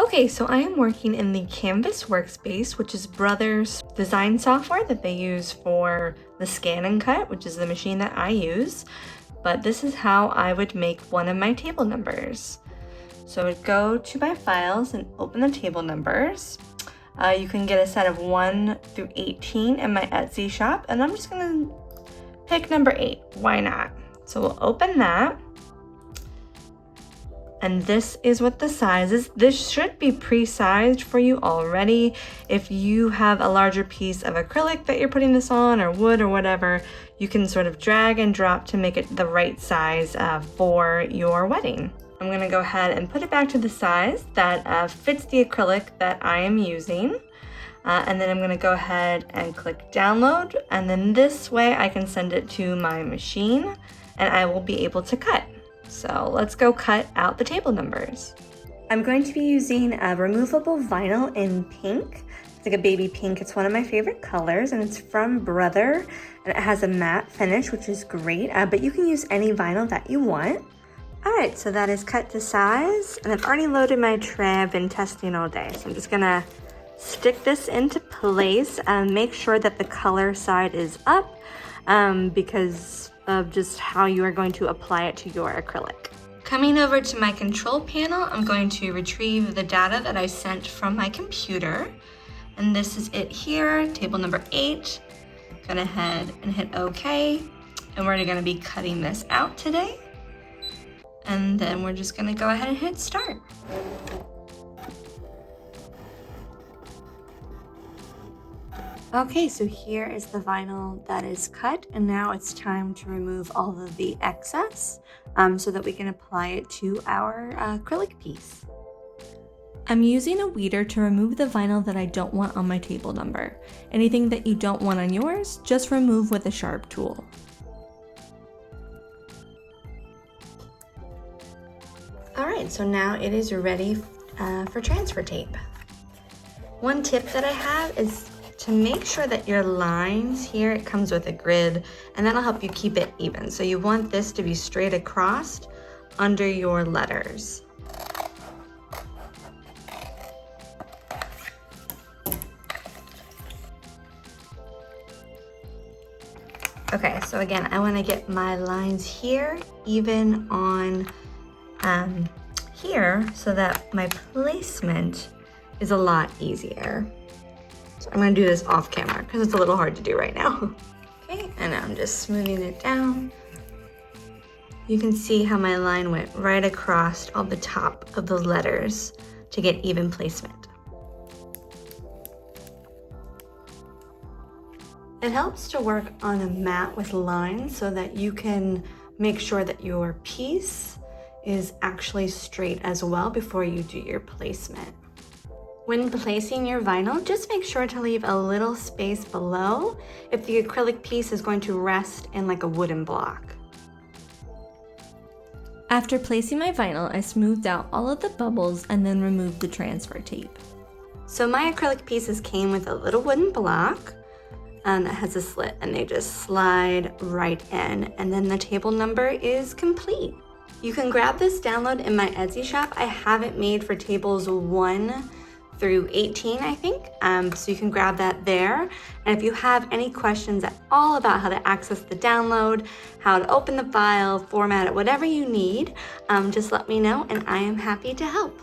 Okay, so I am working in the Canvas workspace, which is Brother's design software that they use for the scan and cut, which is the machine that I use. But this is how I would make one of my table numbers. So I would go to my files and open the table numbers. You can get a set of 1 through 18 in my Etsy shop, and I'm just gonna pick number 8, why not? So we'll open that. And this is what the size is. This should be pre-sized for you already. If you have a larger piece of acrylic that you're putting this on, or wood or whatever, you can sort of drag and drop to make it the right size for your wedding. I'm gonna go ahead and put it back to the size that fits the acrylic that I am using. And then I'm gonna go ahead and click download. And then this way I can send it to my machine and I will be able to cut. So let's go cut out the table numbers. I'm going to be using a removable vinyl in pink. It's like a baby pink. It's one of my favorite colors and it's from Brother. And it has a matte finish, which is great, but you can use any vinyl that you want. All right, so that is cut to size. And I've already loaded my tray. I've been testing all day. So I'm just gonna stick this into place and make sure that the color side is up because of just how you are going to apply it to your acrylic. Coming over to my control panel, I'm going to retrieve the data that I sent from my computer. And this is it here, table number 8. Go ahead and hit OK. And we're gonna be cutting this out today. And then we're just gonna go ahead and hit start. Okay, so here is the vinyl that is cut, and now it's time to remove all of the excess so that we can apply it to our acrylic piece. I'm using a weeder to remove the vinyl that I don't want on my table number. Anything that you don't want on yours, just remove with a sharp tool. All right, so now it is ready for transfer tape. One tip that I have is to make sure that your lines here, it comes with a grid, and that'll help you keep it even. So you want this to be straight across under your letters. Okay, so again, I want to get my lines here even on here so that my placement is a lot easier. So I'm gonna do this off camera because it's a little hard to do right now. Okay, and I'm just smoothing it down. You can see how my line went right across all the top of the letters to get even placement. It helps to work on a mat with lines so that you can make sure that your piece is actually straight as well before you do your placement. When placing your vinyl, just make sure to leave a little space below if the acrylic piece is going to rest in like a wooden block. After placing my vinyl, I smoothed out all of the bubbles and then removed the transfer tape. So my acrylic pieces came with a little wooden block that has a slit and they just slide right in, and then the table number is complete. You can grab this download in my Etsy shop. I have it made for tables 1 through 18, I think. So you can grab that there. And if you have any questions at all about how to access the download, how to open the file, format it, whatever you need, just let me know and I am happy to help.